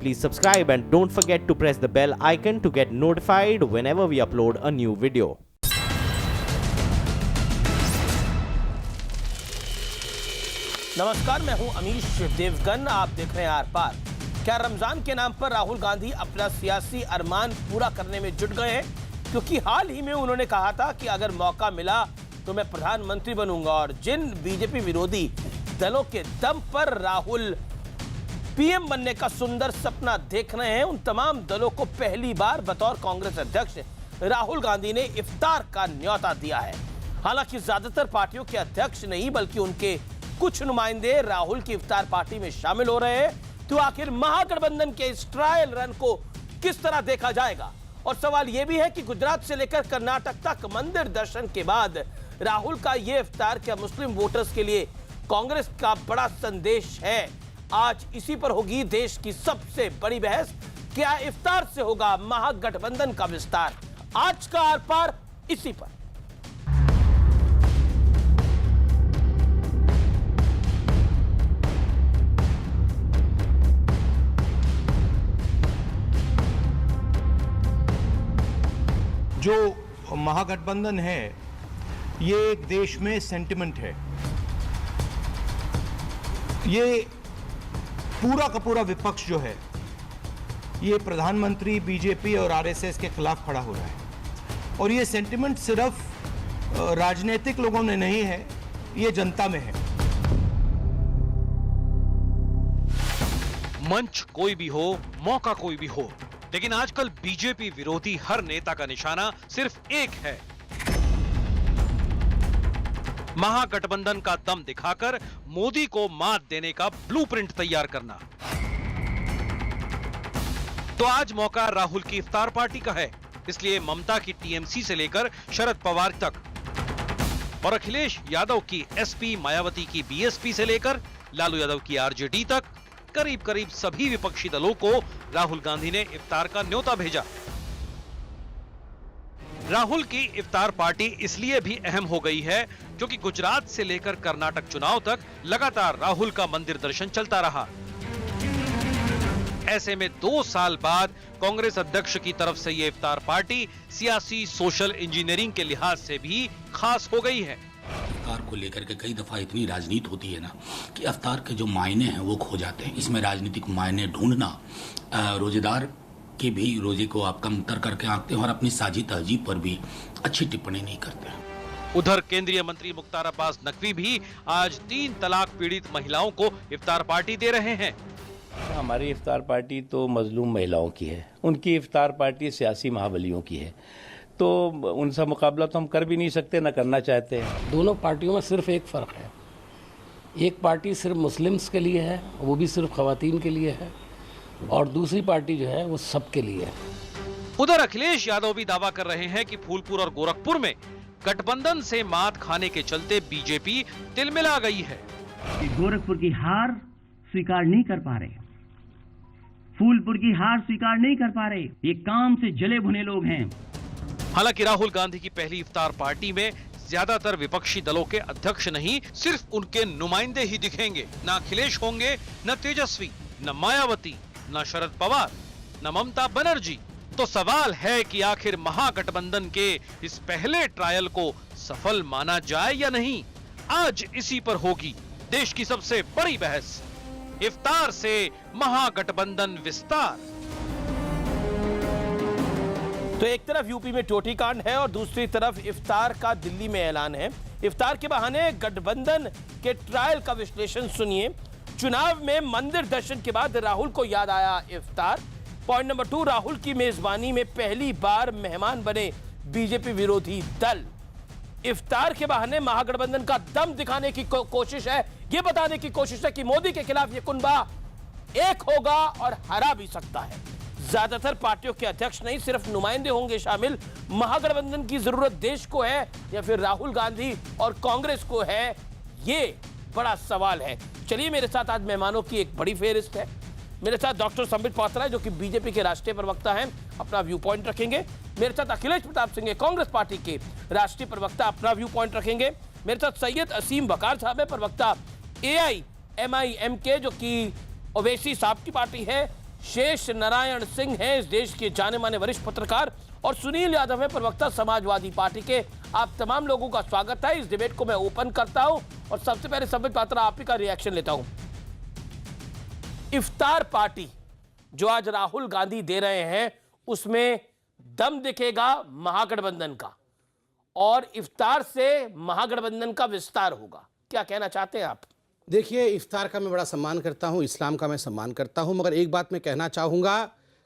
Please subscribe and don't forget to press the bell icon to get notified whenever we upload a new video. नमस्कार, मैं हूं अमीश देवगन। आप देख रहे हैं आर पार। क्या रमजान के नाम पर राहुल गांधी अपना सियासी अरमान पूरा करने में जुट गए हैं? क्योंकि हाल ही में उन्होंने कहा था कि अगर मौका मिला तो मैं प्रधानमंत्री बनूंगा, और जिन बीजेपी विरोधी दलों के दम पर राहुल पीएम बनने का सुंदर सपना देख रहे हैं, उन तमाम दलों को पहली बार बतौर कांग्रेस अध्यक्ष राहुल गांधी ने इफ्तार का न्योता दिया है। हालांकि ज्यादातर पार्टियों के अध्यक्ष नहीं बल्कि उनके कुछ नुमाइंदे राहुल की इफ्तार पार्टी में शामिल हो रहे हैं। तो आखिर महागठबंधन के इस ट्रायल रन को किस तरह देखा जाएगा? और सवाल यह भी है कि गुजरात से लेकर कर्नाटक तक मंदिर दर्शन के बाद राहुल का यह इफ्तार क्या मुस्लिम वोटर्स के लिए कांग्रेस का बड़ा संदेश है? आज इसी पर होगी देश की सबसे बड़ी बहस। क्या इफ्तार से होगा महागठबंधन का विस्तार? आज का आर पार इसी पर। जो महागठबंधन है ये एक देश में सेंटिमेंट है। ये पूरा का पूरा विपक्ष जो है ये प्रधानमंत्री, बीजेपी और आरएसएस के खिलाफ खड़ा हो रहा है। और ये सेंटिमेंट सिर्फ राजनीतिक लोगों ने नहीं है, ये जनता में है। मंच कोई भी हो, मौका कोई भी हो, लेकिन आजकल बीजेपी विरोधी हर नेता का निशाना सिर्फ एक है, महागठबंधन का दम दिखाकर मोदी को मात देने का ब्लूप्रिंट तैयार करना। तो आज मौका राहुल की इफ्तार पार्टी का है, इसलिए ममता की टीएमसी से लेकर शरद पवार तक और अखिलेश यादव की एसपी, मायावती की बीएसपी से लेकर लालू यादव की आरजेडी तक करीब करीब सभी विपक्षी दलों को राहुल गांधी ने इफ्तार का न्योता भेजा। राहुल की इफ्तार पार्टी इसलिए भी अहम हो गई है क्योंकि गुजरात से लेकर कर्नाटक चुनाव तक लगातार राहुल का मंदिर दर्शन चलता रहा। ऐसे में 2 साल बाद कांग्रेस अध्यक्ष की तरफ से यह इफ्तार पार्टी सियासी सोशल इंजीनियरिंग के लिहाज से भी खास हो गई है। अफ्तार को लेकर के कई दफा इतनी राजनीति होती है ना कि अफ्तार के जो मायने हैं वो खो जाते हैं। इसमें राजनीतिक मायने ढूंढना, रोजेदार के भी रोजे को आप कम कर करके आंकते हैं और अपनी साझी तहजीब पर भी अच्छी टिप्पणी नहीं करते हैं। उधर केंद्रीय मंत्री मुख्तार अब्बास नकवी भी आज 3 तलाक पीड़ित महिलाओं को इफ्तार पार्टी दे रहे हैं। हमारी इफ्तार पार्टी तो मजलूम महिलाओं की है, उनकी इफ्तार पार्टी सियासी महाबलियों की है, तो उनसे मुकाबला तो हम कर भी नहीं सकते, ना करना चाहते हैं। दोनों पार्टियों में सिर्फ एक फ़र्क है, एक पार्टी सिर्फ मुस्लिम्स के लिए है, वो भी सिर्फ ख़वातीन के लिए है, और दूसरी पार्टी जो है वो सबके लिए है। उधर अखिलेश यादव भी दावा कर रहे हैं कि फूलपुर और गोरखपुर में गठबंधन से मात खाने के चलते बीजेपी तिलमिला गई है। गोरखपुर की हार स्वीकार नहीं कर पा रहे, फूलपुर की हार स्वीकार नहीं कर पा रहे, ये काम से जले भुने लोग हैं। हालांकि राहुल गांधी की पहली इफ्तार पार्टी में ज्यादातर विपक्षी दलों के अध्यक्ष नहीं, सिर्फ उनके नुमाइंदे ही दिखेंगे। न अखिलेश होंगे, न तेजस्वी, न मायावती, न शरद पवार, न ममता बनर्जी। तो सवाल है कि आखिर महागठबंधन के इस पहले ट्रायल को सफल माना जाए या नहीं? आज इसी पर होगी देश की सबसे बड़ी बहस। इफ्तार से महागठबंधन विस्तार। तो एक तरफ यूपी में टोटी कांड है और दूसरी तरफ इफ्तार का दिल्ली में ऐलान है। इफ्तार के बहाने गठबंधन के ट्रायल का विश्लेषण सुनिए। चुनाव में मंदिर दर्शन के बाद राहुल को याद आया इफ्तार। पॉइंट नंबर 2, राहुल की मेजबानी में पहली बार मेहमान बने बीजेपी विरोधी दल। इफ्तार के बहाने महागठबंधन का दम दिखाने की कोशिश है, यह बताने की कोशिश है कि मोदी के खिलाफ यह कुनबा एक होगा और हरा भी सकता है। ज्यादातर पार्टियों के अध्यक्ष नहीं, सिर्फ नुमाइंदे होंगे शामिल। महागठबंधन की जरूरत देश को है या फिर राहुल गांधी और कांग्रेस को है, ये बड़ा सवाल है। चलिए, मेरे साथ आज मेहमानों की एक बड़ी फेहरिस्त है। मेरे साथ डॉक्टर संबित पात्रा है जो कि बीजेपी के राष्ट्रीय प्रवक्ता हैं, अपना व्यू पॉइंट रखेंगे। मेरे साथ अखिलेश प्रताप सिंह कांग्रेस पार्टी के राष्ट्रीय प्रवक्ता, अपना व्यू पॉइंट रखेंगे। मेरे साथ सैयद असीम बकार साहब है, प्रवक्ता AIMIM के, जो कि ओवैसी साहब की पार्टी है, शेष नारायण सिंह हैं इस देश के जाने माने वरिष्ठ पत्रकार और सुनील यादव है प्रवक्ता समाजवादी पार्टी के। आप तमाम लोगों का स्वागत है। इस डिबेट को मैं ओपन करता हूं और सबसे पहले संबित पात्रा आप ही का रिएक्शन लेता हूं। इफ्तार पार्टी जो आज राहुल गांधी दे रहे हैं उसमें दम दिखेगा महागठबंधन का और इफ्तार से महागठबंधन का विस्तार होगा। क्या कहना चाहते हैं आप? देखिए, इफ्तार का मैं बड़ा सम्मान करता हूं, इस्लाम का मैं सम्मान करता हूं, मगर एक बात मैं कहना चाहूँगा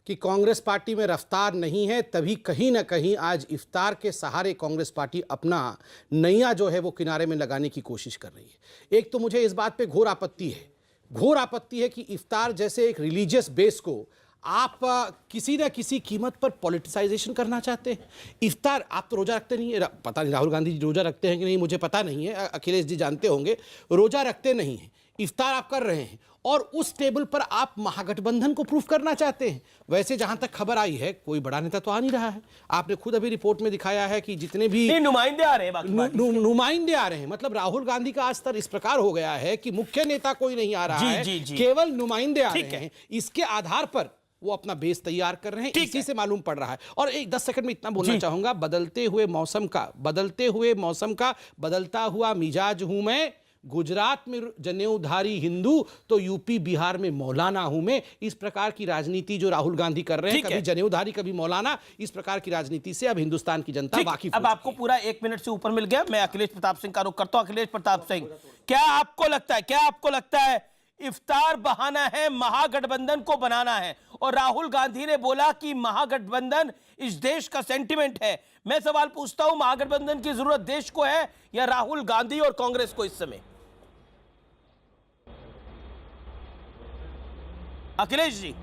कि कांग्रेस पार्टी में रफ्तार नहीं है, तभी कहीं ना कहीं आज इफ्तार के सहारे कांग्रेस पार्टी अपना नैया जो है वो किनारे में लगाने की कोशिश कर रही है। एक तो मुझे इस बात पे घोर आपत्ति है कि इफ्तार जैसे एक रिलीजियस बेस को आप किसी न किसी कीमत पर पॉलिटिसाइजेशन करना चाहते हैं। इफ्तार, आप तो रोज़ा रखते नहीं है, पता नहीं राहुल गांधी जी रोज़ा रखते हैं कि नहीं, मुझे पता नहीं है, अखिलेश जी जानते होंगे, रोज़ा रखते नहीं हैं, इफ्तार आप कर रहे हैं और उस टेबल पर आप महागठबंधन को प्रूफ करना चाहते हैं। वैसे जहां तक खबर आई है कोई बड़ा नेता तो आ नहीं रहा है। आपने खुद अभी रिपोर्ट में दिखाया है कि जितने भी नुमाइंदे आ रहे हैं, नुमाइंदे आ रहे हैं, मतलब राहुल गांधी का स्तर इस प्रकार हो गया है कि मुख्य नेता कोई नहीं आ रहा है, केवल नुमाइंदे आ रहे हैं। इसके आधार पर वो अपना बेस तैयार कर रहे हैं, इसी से मालूम पड़ रहा है। और एक 10 सेकंड में इतना बोलना चाहूंगा, बदलते हुए मौसम का बदलता हुआ मिजाज हूं मैं। गुजरात में जनेऊधारी हिंदू तो यूपी बिहार में मौलाना हूं मैं। इस प्रकार की राजनीति जो राहुल गांधी कर रहे हैं, कभी जनेऊधारी कभी मौलाना, इस प्रकार की राजनीति से अब हिंदुस्तान की जनता वाकिफ। अब आपको पूरा 1 मिनट से ऊपर मिल गया। मैं अखिलेश प्रताप सिंह का रुख करता हूं। अखिलेश प्रताप सिंह, क्या आपको लगता है इफ्तार बहाना है, महागठबंधन को बनाना है? और राहुल गांधी ने बोला कि महागठबंधन इस देश का सेंटिमेंट है। मैं सवाल पूछता हूं, महागठबंधन की जरूरत देश को है या राहुल गांधी और कांग्रेस को इस समय? अखिलेश जी,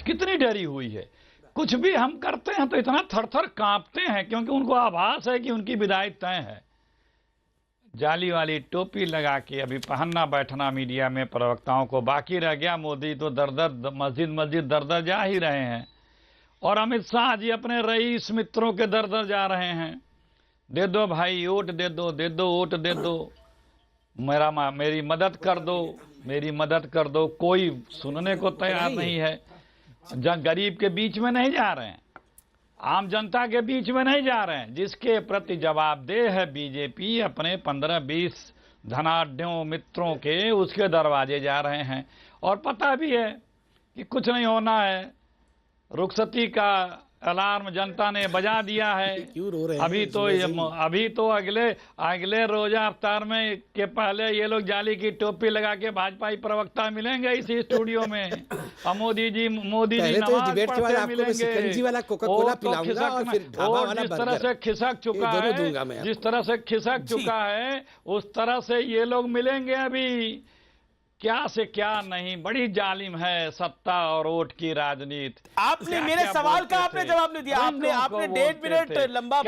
कितनी डरी हुई है। कुछ भी हम करते हैं तो इतना थर-थर कांपते हैं क्योंकि उनको आभास है कि उनकी विदाई तय है। जाली वाली टोपी लगा के अभी पहनना बैठना मीडिया में प्रवक्ताओं को बाकी रह गया। मोदी तो दर मस्जिद दर जा ही रहे हैं और अमित शाह जी अपने रईस मित्रों के दर जा रहे हैं। दे दो भाई वोट, दे दो वोट, दे दो, मेरी मदद कर दो। कोई सुनने को तैयार नहीं है। गरीब के बीच में नहीं जा रहे हैं, आम जनता के बीच में नहीं जा रहे हैं। जिसके प्रति जवाबदेह है बीजेपी अपने 15-20 धनाढ्यों मित्रों के, उसके दरवाजे जा रहे हैं। और पता भी है कि कुछ नहीं होना है। रुखसती का अलार्म जनता ने बजा दिया है। क्यों रो रहे हैं? अभी तो अगले रोजा अफ्तार में के पहले ये लोग जाली की टोपी लगा के भाजपाई प्रवक्ता मिलेंगे इसी स्टूडियो में। और मोदी जी नमाज पढ़ते मिलेंगे। जिस तरह से खिसक चुका है उस तरह से ये लोग मिलेंगे। अभी क्या से क्या नहीं, बड़ी जालिम है सत्ता और वोट की राजनीति। आपने मेरे सवाल का आपने जवाब नहीं दिया। आपने 1.5 मिनट लंबा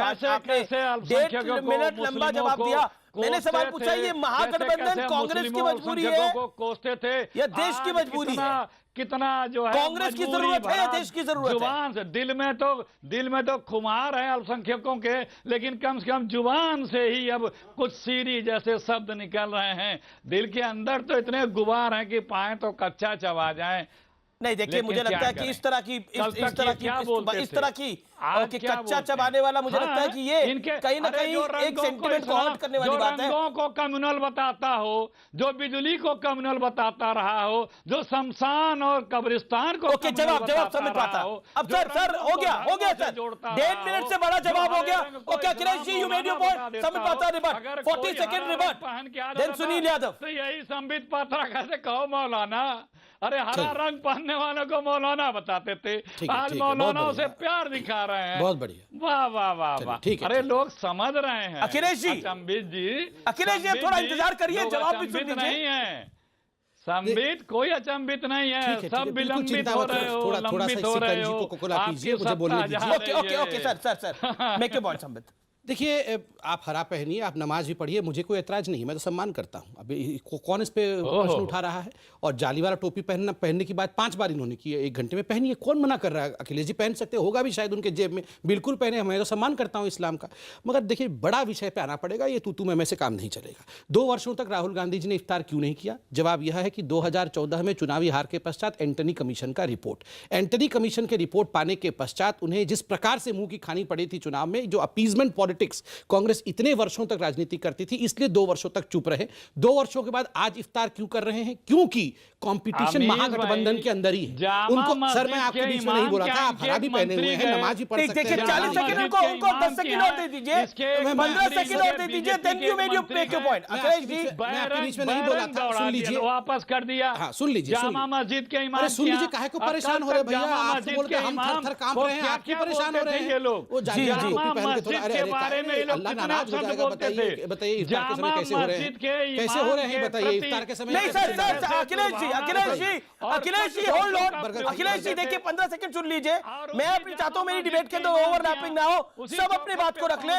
लंबा जवाब दिया। मैंने सवाल पूछा, ये महागठबंधन कांग्रेस की मजबूरी है कोसते थे या देश की मजबूरी है? कितना जो है कांग्रेस की जरूरत है या देश की जरूरत है? जुबान से दिल में तो खुमार है अल्पसंख्यकों के, लेकिन कम से कम जुबान से ही अब कुछ सीरी जैसे शब्द निकल रहे हैं। दिल के अंदर तो इतने गुबार हैं कि पाए तो कच्चा चबा जाए। नहीं, देखिए, मुझे लगता है कि इस तरह की कच्चा चबाने वाला, मुझे लगता है कि ये कहीं ना कहीं एक सेंटिमेंट को हर्ट करने वाली बात है। रंगों को कम्युनल बताता हो, जो बिजली को कम्युनल बताता रहा हो, जो शमशान और कब्रिस्तान को जवाब समझ पाता हो। अब सर हो गया सर, 1.5 मिनट से बड़ा जवाब हो गया। Okay Akhilesh ji, you made your point. समझ पाता rebut, 40 second rebut. Then Sunil Yadav. तो यही संबित पात्रा कैसे कहो मौलाना। अरे हरा रंग पहनने वालों को मौलाना बताते थे, आज मौलानाओं से प्यार दिखा रहे हैं। बहुत बढ़िया, वाह वाह वाह वाह। अरे लोग समझ रहे हैं। अखिलेश जी, थोड़ा इंतजार करिए, जवाब भी सुन लीजिए। नहीं है संबित, कोई अचंभित नहीं है। सब विलंबित हो रहे हो, लंबित हो रहे हो। Okay sir, make your point Sambit. देखिए, आप हरा पहनिए, आप नमाज भी पढ़िए, मुझे कोई ऐतराज नहीं है, मैं तो सम्मान करता हूं। अब कौन इस पे प्रश्न उठा रहा है? और जाली वाला टोपी पहनने की बात 5 बार इन्होंने की है 1 घंटे में। पहनिए, कौन मना कर रहा है? अखिलेश जी पहन सकते, होगा भी शायद उनके जेब में, बिल्कुल पहने, मैं तो सम्मान करता हूं इस्लाम का। मगर देखिए, बड़ा विषय पे आना पड़ेगा, ये तू मैं से काम नहीं चलेगा। 2 वर्षों तक राहुल गांधी जी ने इफ्तार क्यों नहीं किया? जवाब यह है कि 2014 में चुनावी हार के पश्चात एंटनी कमीशन का रिपोर्ट, एंटनी कमीशन के रिपोर्ट पाने के पश्चात उन्हें जिस प्रकार से मुंह की खानी पड़ी थी चुनाव में, जो अपीजमेंट पॉलिटिक्स कांग्रेस इतने वर्षों तक राजनीति करती थी, इसलिए 2 वर्षों तक चुप रहे। 2 वर्षों के बाद आज इफ्तार क्यों कर रहे हैं? क्योंकि कंपटीशन महागठबंधन के अंदर ही है। उनको, सर मैं आपके बीच में नहीं बोला था, आप हरा भी पहने हुए हैं, नमाज भी पढ़ सकते हैं। 40 सेकंड उनको 10 सेकंड और दे दीजिए, 15 सेकंड और दे दीजिए। Thank you, made you make your point. Akhilesh ji, मैं आपके बीच में नहीं बोला था, सुन लीजिए, वापस कर दिया। हाँ, सुन लीजिए, जामा मस्जिद के इमाम, सुन लीजिए, काहे को परेशान हो रहे भैया? आप बोलते हम थर-थर कांप रहे हैं, आप क्यों परेशान हो रहे हैं? वो जाली वाला टोपी पहन के थोड़ा, अरे अल्लाह नाराज हो जाएगा। बताइए इफ्तार के समय कैसे हो रहे हैं? कैसे हो रहे हैं बताइए इफ्तार के समय? नहीं sir, Akhilesh ji hold on. Akhilesh ji देखिए, 15 सेकंड सुन लीजिए। मैं अपनी चाहता हूं मेरी डिबेट के अंदर ओवरलैपिंग ना हो, सब अपनी बात को रख ले।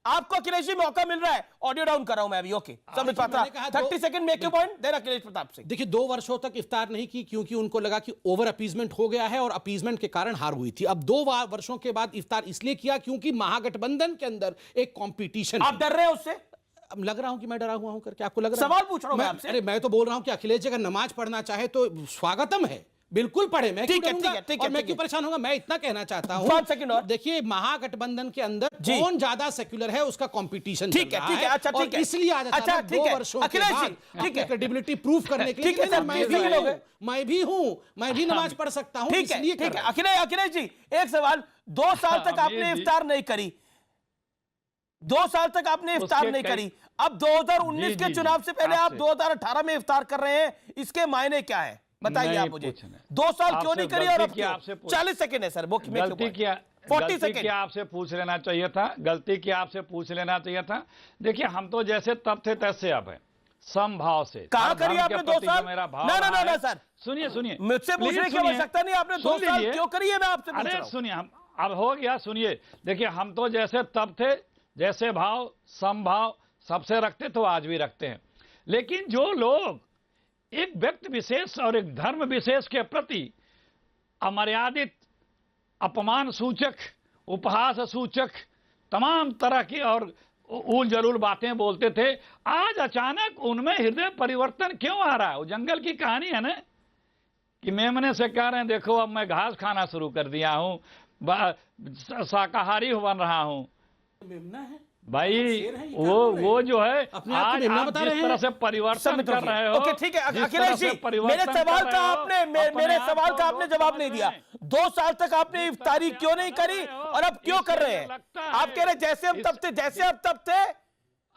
आपको अखिलेश जी मौका मिल रहा है, ऑडियो डाउन कर रहा हूं मैं अभी। Okay, Sambit Patra 30 second make your point, then Akhilesh Pratap Singh. देखिए, 2 वर्षों तक इफ्तार नहीं की क्योंकि उनको लगा कि ओवर अपीजमेंट हो गया है और अपीजमेंट के कारण हार हुई थी। अब 2 वर्षों के बाद इफ्तार इसलिए किया क्योंकि महागठबंधन के अंदर एक कंपटीशन। आप डर रहे हो उससे? अब लग रहा हूं कि मैं डरा हुआ हूं करके आपको लग रहा है? सवाल पूछ रहा हूं मैं आपसे। अरे मैं तो बोल रहा हूं कि अखिलेश जी अगर नमाज पढ़ना चाहे तो स्वागतम है, बिल्कुल पढ़े। मैं ठीक है, और मैं क्यों परेशान होगा? मैं इतना कहना चाहता हूं। 5 सेकंड और देखिए, महागठबंधन के अंदर कौन ज्यादा सेक्युलर है उसका कंपटीशन ठीक है, ठीक है, अच्छा ठीक है, इसलिए आज अच्छा 2 वर्षों के बाद ठीक है क्रेडिबिलिटी प्रूफ करने के लिए मैं भी नमाज पढ़ सकता हूं। ठीक है अखिलेश जी, एक सवाल। 2 साल तक आपने इफ्तार नहीं करी, 2 साल तक आपने इफ्तार नहीं करी। अब 2019 के चुनाव से पहले आप 2018 में इफ्तार कर रहे हैं, इसके मायने क्या है बताइए आप मुझे? 2 साल क्यों नहीं करी और अब क्यों? 40 सेकंड है सर, गलती क्या? 40 सेकंड आपसे पूछ लेना चाहिए था, गलती की आपसे पूछ लेना चाहिए था। देखिए, हम तो जैसे तब थे तैसे अब है, समभाव से। कहां करी आपने 2 साल? ना सर, सुनिए, मुझसे पूछने की आवश्यकता नहीं, आपने 2 साल क्यों करी है? मैं आपसे पूछ रहा हूं। सुनिए, हम अब हो गया, सुनिए। देखिए, हम तो जैसे तब थे, जैसे भाव समभाव सबसे रखते तो आज भी रखते हैं। लेकिन जो लोग एक व्यक्ति विशेष और एक धर्म विशेष के प्रति अमर्यादित, अपमान सूचक, उपहास सूचक तमाम तरह की और उल जलूल बातें बोलते थे, आज अचानक उनमें हृदय परिवर्तन क्यों आ रहा है? वो जंगल की कहानी है ना, कि मेमने से कह रहे हैं देखो अब मैं घास खाना शुरू कर दिया हूं, शाकाहारी बन रहा हूं। मेमना है भाई, वो जो है आज आप जिस तरह से परिवर्तन कर रहे हो। ओके ठीक है अखिलेश जी, मेरे सवाल का आपने जवाब नहीं दिया। 2 साल तक आपने इफ्तारी क्यों नहीं करी और अब क्यों कर रहे हैं? आप कह रहे जैसे हम तब थे, जैसे अब तब थे,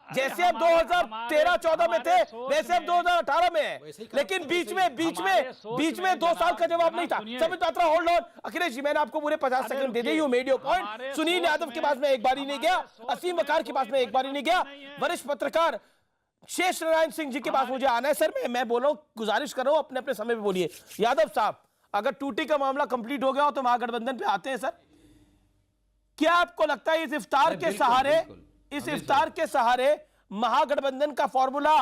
जैसे अब 2013-14 में थे वैसे अब 2018 में है। लेकिन बीच में 2 साल का जवाब नहीं था। Sambit Patra hold on. अखिलेश जी, मैंने आपको पूरे 50 सेकंड दे दिए, you made your point. Sunil Yadav के पास में एक बारी नहीं गया, असीम वकार के पास में एक बारी नहीं गया, वरिष्ठ पत्रकार शेष नारायण सिंह जी के पास मुझे आना है। सर मैं बोल रहा हूं, गुजारिश कर रहा हूं, अपने अपने समय पे बोलिए। यादव साहब, अगर टूटी का मामला कंप्लीट हो गया हो तो महागठबंधन पे आते हैं सर। क्या आपको लगता है इस इफ्तार के सहारे महागठबंधन का फॉर्मूला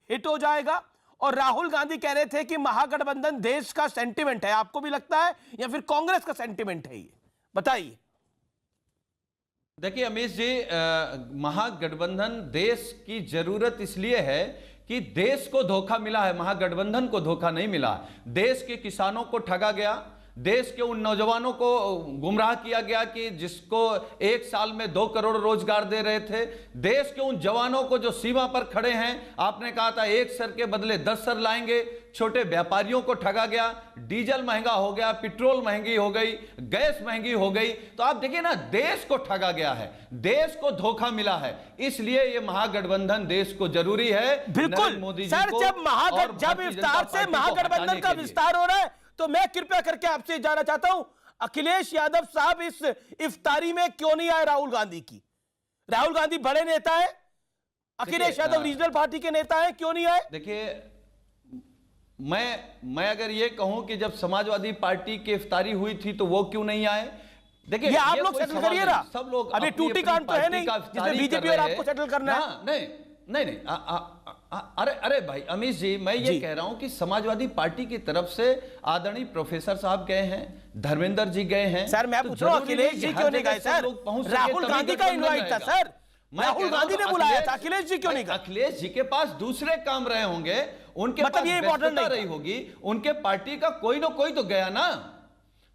हिट हो जाएगा? और राहुल गांधी कह रहे थे कि महागठबंधन देश का सेंटिमेंट है, आपको भी लगता है या फिर कांग्रेस का सेंटिमेंट है? ये बताइए। देखिए अमीश जी, महागठबंधन देश की जरूरत इसलिए है कि देश को धोखा मिला है, महागठबंधन को धोखा नहीं मिला। देश के किसानों को ठगा गया, देश के उन नौजवानों को गुमराह किया गया कि जिसको 1 साल में 2 करोड़ रोजगार दे रहे थे, देश के उन जवानों को जो सीमा पर खड़े हैं, आपने कहा था 1 सर के बदले 10 सर लाएंगे, छोटे व्यापारियों को ठगा गया, डीजल महंगा हो गया, पेट्रोल महंगी हो गई, गैस महंगी हो गई। तो आप देखिए ना, देश को ठगा गया है, देश को धोखा मिला है, इसलिए ये महागठबंधन देश को जरूरी है। बिल्कुल मोदी जी सर, जब इफ्तार से महागठबंधन का विस्तार हो रहा है तो मैं कृपया करके आपसे जानना चाहता हूं, अखिलेश यादव साहब इस इफ्तारी में क्यों नहीं आए राहुल गांधी की? राहुल गांधी बड़े नेता है, अखिलेश यादव रीजनल पार्टी के नेता है, क्यों नहीं आए? देखिए, मैं अगर ये कहूं कि जब समाजवादी पार्टी की इफ्तारी हुई थी तो वो क्यों नहीं आए, देखिए ये आप लोग कोई सेटल सवाल करिए नहीं। ना, सब लोग अभी अपनी टूटी अपनी कांड तो है पार्टी नहीं का जिसमें तारीफ बीजेपी कर और रहे आपको हैं। सेटल करना है। नहीं अरे भाई अमीश जी, मैं ये कह रहा हूं कि समाजवादी पार्टी की तरफ से आदरणीय प्रोफेसर साहब गए हैं, धर्मेंद्र जी गए हैं। सर मैं पूछ रहा हूं अखिलेश जी क्यों नहीं गए सर? राहुल गांधी का इनवाइट था सर, राहुल गांधी ने बुलाया था, अखिलेश जी क्यों नहीं गए? अखिलेश जी के पास दूसरे काम रहे होंगे, उनके मतलब पास ये इम्पोर्टेंट व्यस्तता नहीं रही होगी, उनके पार्टी का कोई ना कोई तो गया ना।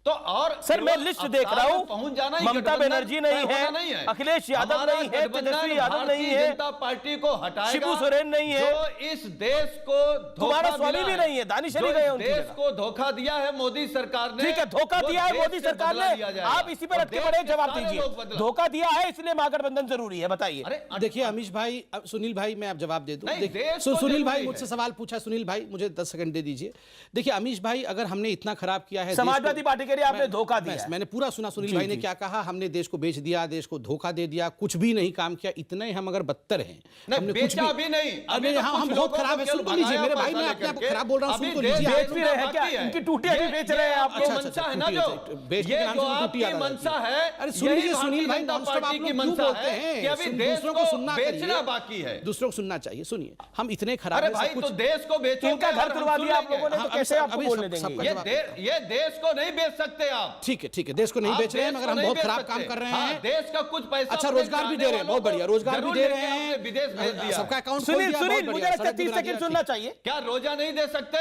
तो और सर मैं लिस्ट देख रहा हूं, पहुंच जाना, ममता बनर्जी नहीं है, अखिलेश यादव नहीं है, तेजस्वी यादव नहीं है, जनता पार्टी को हटाएगा, शिबू सोरेन नहीं है, जो इस देश को कुमार धोखा स्वामी मिला भी है, नहीं है, दानिश अली जो गए इस उनकी देश जगह। को धोखा दिया है मोदी सरकार ने। ठीक है, धोखा वो दिया है देश मोदी से सरकार बदला लिया ने, जाएगा। आप इसी पर और अटके देश पड़े, के जवाब सारे दीजिए। लोग बदला। धोखा दिया है इसलिए महागठबंधन जरूरी है, बताइए। देखिए अमीश भाई, सुनील भाई मैं आप जवाब दे दूं। नहीं, देश को सुनील भाई जरूरी मुझसे है। सवाल पूछा, सुनील भाई मुझे 10 सेकंड दे दीजिए। देखिए अमीश भाई, अगर हमने इतना खराब किया है, समाजवादी पार्टी के लिए आपने धोखा दिया है। मैंने पूरा सुना सुनील भाई ने क्या कहा, हमने देश को बेच दिया, देश को धोखा दे दिया, कुछ भी नहीं काम किया, इतने हम अगर बदतर हैं, हमने कुछ बेचा भी नहीं, अभी तो हम कुछ बहुत लोगों खराब को है, सुन तो केवल लीजिए मेरे भगाया भाई, मैं पैसा अपने आप को लेकर खराब बोल रहा हूं, अभी सुन तो देश लीजिए। बेच भी रहे हैं क्या? बाकी है। इनकी टूटियां भी बेच रहे हैं आप ये लोग। मंशा है ना, टूटियां, जो बेचने के ये नाम जो से तो आपकी टूटियां लगा मंशा दी। है, अरे सुन लीजिए यही सुनील भाई, भारतीय जनता नॉनस्टॉप आप पार्टी लोग की क्यों मंशा बोलते है हैं? कि अभी देश दूसरों को सुनना बेचना चाहिए, बाकी है। दूसरों को सुनना चाहिए। सुनिए, हम इतने खराब अरे हैं, भाई सब तो कुछ देश को बेचो, इनका घर तुड़वा दिया आप लोगों ने, तो कैसे आपको बोलने देंगे? ये देश को नहीं बेच सकते आप। ठीक है, देश को नहीं बेच रहे हैं, मगर हम बहुत खराब काम कर रहे हैं। देश का कुछ पैसा अच्छा, रोजगार भी दे रहे हैं, बहुत बढ़िया, रोजगार भी दे रहे हैं, विदेश भेज दिया। सबका अकाउंट खोल सुनील दिया, सुनील बहुत मुझे बढ़िया, लगता है सड़क 30 बना सेकंड दिया, सुनना चाहिए। क्या रोजा नहीं दे सकते?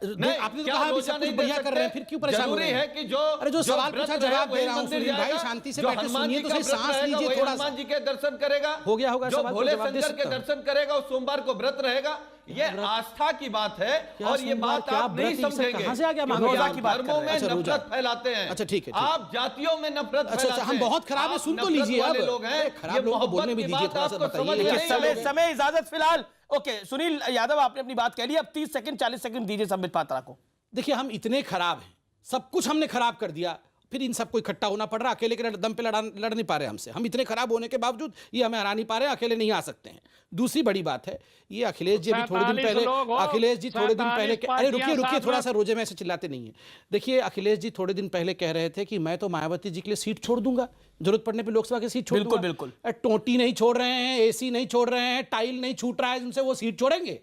आपने तो कहा अभी सब कुछ बढ़िया कर रहे हैं, फिर क्यों परेशान हो रहे हैं? है कि जो अरे जो सवाल व्रत पूछा रहे, जवाब वही दे रहा हूं मंदिर सुनील भाई, जाएगा। शांति से जो बैठे हनुमान सुनिए जी तो का सही, व्रत सांस रहेगा, लीजिए वही थोड़ा सा। हनुमान जी के दर्शन करेगा। हो गया जो सवाल, भोले जवाब दे शंकर के सकता हूं। दर्शन करेगा, वो सोमवार को व्रत रहेगा। ये आस्था की बात है, और ये बात आप नहीं समझेंगे। कहां से आ गया? रोजा की बात धर्मों में अच्छा, रोजा। नफरत फैलाते हैं। अच्छा, ठीक है, आप जातियों में नफरत अच्छा, फैलाते हैं। हम बहुत खराब है, आप सुन तो नफरत लीजिए वाले अब। लोग हैं। खराब ये लोगों को बोलने मोहब्बत भी की दीजिए, बात थोड़ा सा आपको बताइए। समझ देखिए, नहीं आएगी। समय इजाजत फिलहाल। ओके सुनील यादव, आपने अपनी बात कह ली, अब 30 सेकंड 40 सेकंड दीजिए संबित पात्रा को। देखिए, हम इतने खराब हैं, सब कुछ हमने खराब कर दिया, फिर इन सबको इकट्ठा होना पड़ रहा, अकेले के दम पे लड़ नहीं पा रहे हमसे। हम इतने खराब होने के बावजूद ये हमें हरा नहीं पा रहे, अकेले नहीं आ सकते हैं। दूसरी बड़ी बात है, ये अखिलेश जी अभी थोड़े दिन पहले, अखिलेश जी थोड़े दिन पहले, अरे रुकिए थोड़ा सा, रोजे में ऐसे चिल्लाते नहीं है। देखिए, अखिलेश जी थोड़े दिन पहले कह रहे थे कि मैं तो मायावती जी के लिए सीट छोड़ दूंगा, जरूरत पड़ने पे लोकसभा की सीट छोड़ दूंगा। बिल्कुल। टोटी नहीं छोड़ रहे हैं, एसी नहीं छोड़ रहे हैं, टाइल नहीं छूट रहा है उनसे, वो सीट छोड़ेंगे?